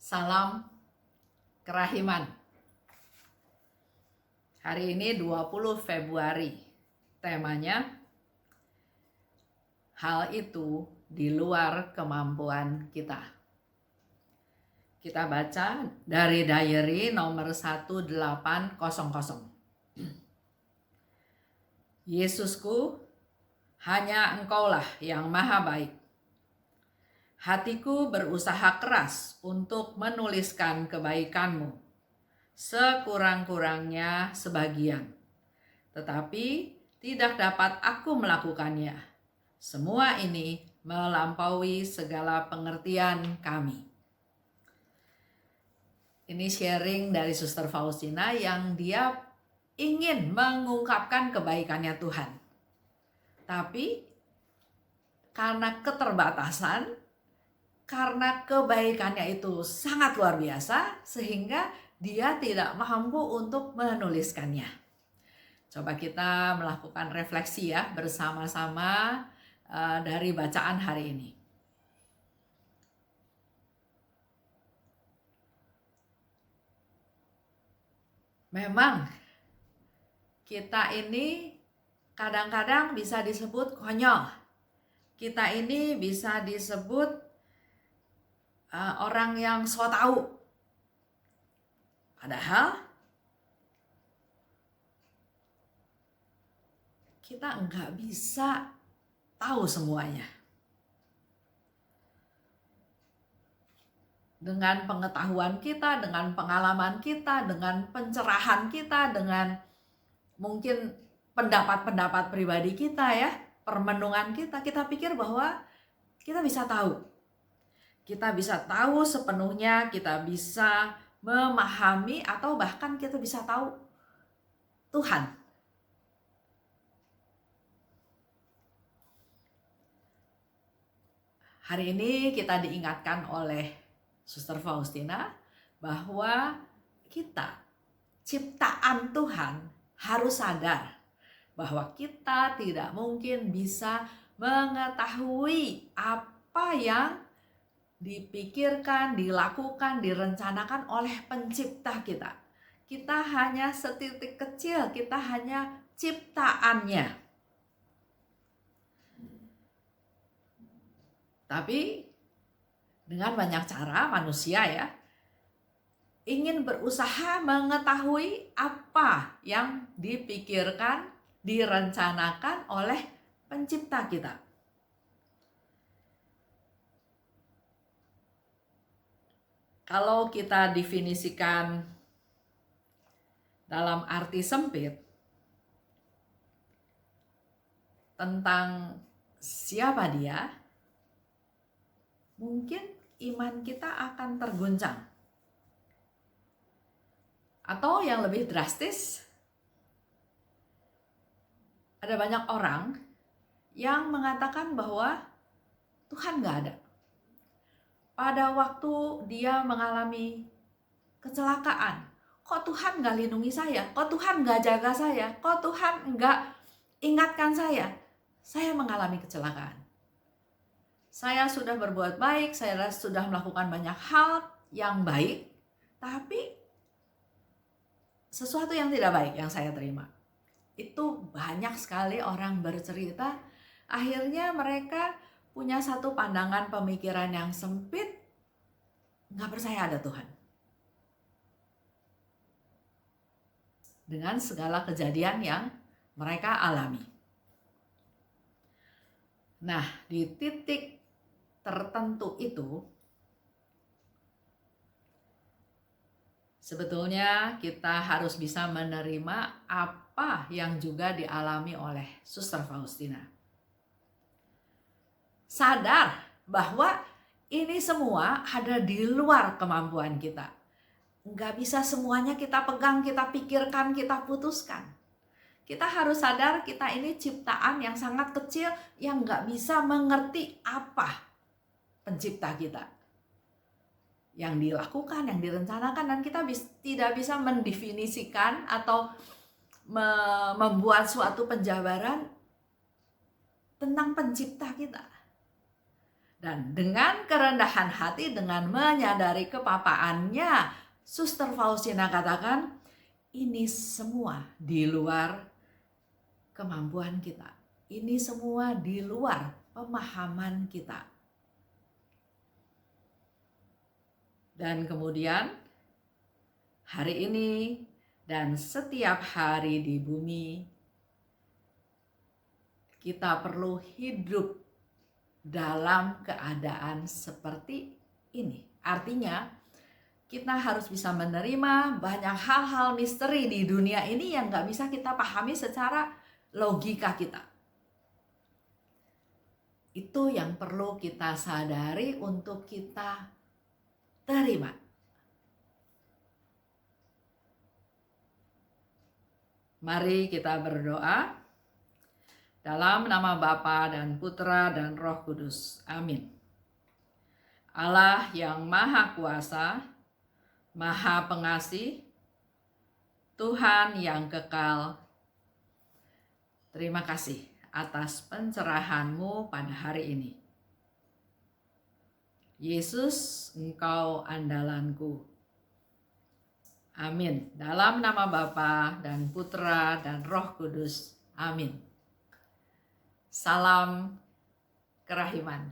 Salam kerahiman. Hari ini 20 Februari. Temanya hal itu di luar kemampuan kita. Kita baca dari diary nomor 1800. Yesusku, hanya Engkaulah yang maha baik. Hatiku berusaha keras untuk menuliskan kebaikan-Mu, sekurang-kurangnya sebagian. Tetapi tidak dapat aku melakukannya. Semua ini melampaui segala pengertian kami. Ini sharing dari Suster Faustina yang dia ingin mengungkapkan kebaikannya Tuhan. Tapi karena keterbatasan, karena kebaikannya itu sangat luar biasa, sehingga dia tidak mampu untuk menuliskannya. Coba kita melakukan refleksi ya bersama-sama dari bacaan hari ini. Memang kita ini kadang-kadang bisa disebut konyol. Kita ini bisa disebut orang yang so tahu. Padahal kita nggak bisa tahu semuanya. Dengan pengetahuan kita, dengan pengalaman kita, dengan pencerahan kita, dengan mungkin pendapat-pendapat pribadi kita ya, permenungan kita pikir bahwa kita bisa tahu. Kita bisa tahu sepenuhnya, kita bisa memahami, atau bahkan kita bisa tahu Tuhan. Hari ini kita diingatkan oleh Suster Faustina bahwa kita, ciptaan Tuhan, harus sadar bahwa kita tidak mungkin bisa mengetahui apa yang dipikirkan, dilakukan, direncanakan oleh pencipta kita. Kita hanya setitik kecil, kita hanya ciptaannya. Tapi dengan banyak cara manusia ya ingin berusaha mengetahui apa yang dipikirkan, direncanakan oleh pencipta kita. Kalau kita definisikan dalam arti sempit tentang siapa dia, mungkin iman kita akan terguncang. Atau yang lebih drastis, ada banyak orang yang mengatakan bahwa Tuhan nggak ada. Pada waktu dia mengalami kecelakaan, kok Tuhan nggak lindungi saya? Kok Tuhan nggak jaga saya? Kok Tuhan nggak ingatkan saya? Saya mengalami kecelakaan. Saya sudah berbuat baik, saya sudah melakukan banyak hal yang baik, tapi sesuatu yang tidak baik yang saya terima. Itu banyak sekali orang bercerita, akhirnya mereka punya satu pandangan pemikiran yang sempit, nggak percaya ada Tuhan. Dengan segala kejadian yang mereka alami. Nah, di titik tertentu itu, sebetulnya kita harus bisa menerima apa yang juga dialami oleh Suster Faustina. Sadar bahwa ini semua ada di luar kemampuan kita. Nggak bisa semuanya kita pegang, kita pikirkan, kita putuskan. Kita harus sadar kita ini ciptaan yang sangat kecil yang nggak bisa mengerti apa pencipta kita. Yang dilakukan, yang direncanakan, dan kita tidak bisa mendefinisikan atau membuat suatu penjabaran tentang pencipta kita. Dan dengan kerendahan hati, dengan menyadari kepapaannya, Suster Faustina katakan, ini semua di luar kemampuan kita. Ini semua di luar pemahaman kita. Dan kemudian hari ini dan setiap hari di bumi, kita perlu hidup dalam keadaan seperti ini. Artinya, kita harus bisa menerima banyak hal-hal misteri di dunia ini yang gak bisa kita pahami secara logika kita. Itu yang perlu kita sadari untuk kita terima. Mari kita berdoa. Dalam nama Bapa dan Putra dan Roh Kudus. Amin. Allah yang Maha Kuasa, Maha Pengasih, Tuhan yang kekal, terima kasih atas pencerahan-Mu pada hari ini. Yesus, Engkau andalanku. Amin. Dalam nama Bapa dan Putra dan Roh Kudus. Amin. Salam kerahiman.